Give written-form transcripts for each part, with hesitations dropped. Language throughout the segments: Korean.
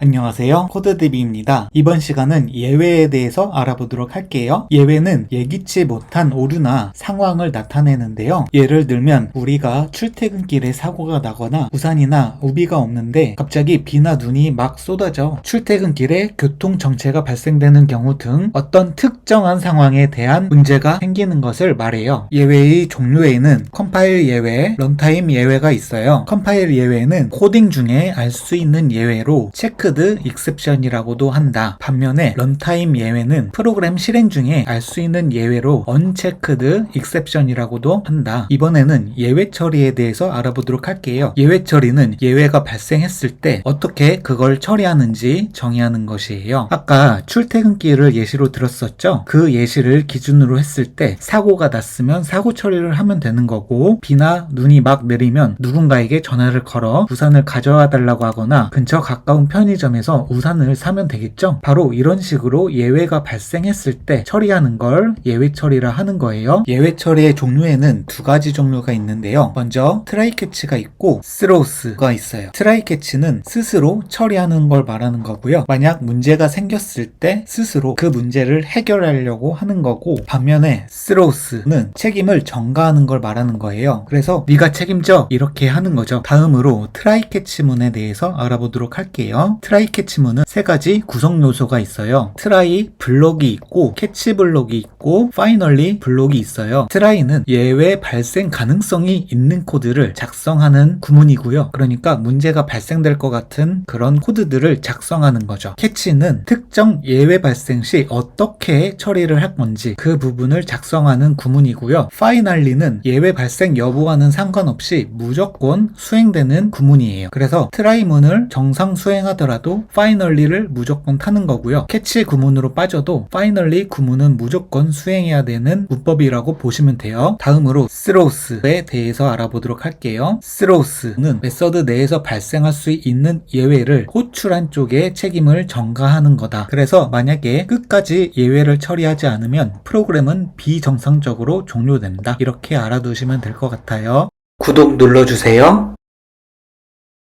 안녕하세요. 코드DB입니다. 이번 시간은 예외에 대해서 알아보도록 할게요. 예외는 예기치 못한 오류나 상황을 나타내는데요. 예를 들면 우리가 출퇴근길에 사고가 나거나 우산이나 우비가 없는데 갑자기 비나 눈이 막 쏟아져 출퇴근길에 교통정체가 발생되는 경우 등 어떤 특정한 상황에 대한 문제가 생기는 것을 말해요. 예외의 종류에는 컴파일 예외, 런타임 예외가 있어요. 컴파일 예외는 코딩 중에 알 수 있는 예외로 체크드 익셉션이라고도 한다. 반면에 런타임 예외는 프로그램 실행 중에 알 수 있는 예외로 언체크드 익셉션이라고도 한다. 이번에는 예외 처리에 대해서 알아보도록 할게요. 예외 처리는 예외가 발생했을 때 어떻게 그걸 처리하는지 정의하는 것이에요. 아까 출퇴근길을 예시로 들었었죠? 그 예시를 기준으로 했을 때 사고가 났으면 사고 처리를 하면 되는 거고, 비나 눈이 막 내리면 누군가에게 전화를 걸어 우산을 가져와 달라고 하거나 근처 가까운 편의점에서 우산을 사면 되겠죠? 바로 이런 식으로 예외가 발생했을 때 처리하는 걸 예외 처리라 하는 거예요. 예외 처리의 종류에는 두 가지 종류가 있는데요. 먼저 트라이 캐치가 있고 스로우스가 있어요. 트라이 캐치는 스스로 처리하는 걸 말하는 거고요. 만약 문제가 생겼을 때 스스로 그 문제를 해결하려고 하는 거고, 반면에 스로우스는 책임을 전가하는 걸 말하는 거예요. 그래서 네가 책임져 이렇게 하는 거죠. 다음으로 트라이 캐치문에 대해서 알아보도록 할게요. 트라이 캐치문은 세 가지 구성 요소가 있어요. 트라이 블록이 있고 캐치 블록이 있고 파이널리 블록이 있어요. 트라이는 예외 발생 가능성이 있는 코드를 작성하는 구문이고요. 그러니까 문제가 발생될 것 같은 그런 코드들을 작성하는 거죠. 캐치는 특정 예외 발생 시 어떻게 처리를 할 건지 그 부분을 작성하는 구문이고요. 파이널리는 예외 발생 여부와는 상관없이 무조건 수행되는 구문이에요. 그래서 트라이문을 정상 수행하더라도 파이널리를 무조건 타는 거고요. 캐치 구문으로 빠져도 파이널리 구문은 무조건 수행해야 되는 문법이라고 보시면 돼요. 다음으로 스로우스에 대해서 알아보도록 할게요. 스로우스는 메서드 내에서 발생할 수 있는 예외를 호출한 쪽에 책임을 전가하는 거다. 그래서 만약에 끝까지 예외를 처리하지 않으면 프로그램은 비정상적으로 종료된다. 이렇게 알아두시면 될 것 같아요. 구독 눌러주세요.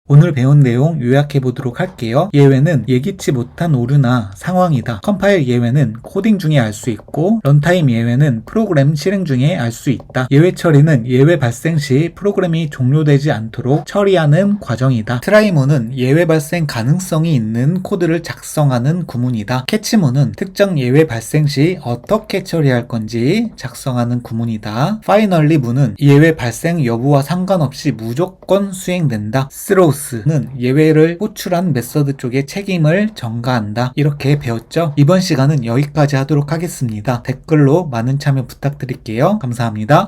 오늘 배운 내용 요약해 보도록 할게요. 예외는 예기치 못한 오류나 상황이다. 컴파일 예외는 코딩 중에 알 수 있고, 런타임 예외는 프로그램 실행 중에 알 수 있다. 예외 처리는 예외 발생 시 프로그램이 종료되지 않도록 처리하는 과정이다. 트라이문은 예외 발생 가능성이 있는 코드를 작성하는 구문이다. 캐치문은 특정 예외 발생 시 어떻게 처리할 건지 작성하는 구문이다. 파이널리 문은 예외 발생 여부와 상관없이 무조건 수행된다. 스로우스는 예외를 호출한 메서드 쪽에 책임을 전가한다. 이렇게 배웠죠? 이번 시간은 여기까지 하도록 하겠습니다. 댓글로 많은 참여 부탁드릴게요. 감사합니다.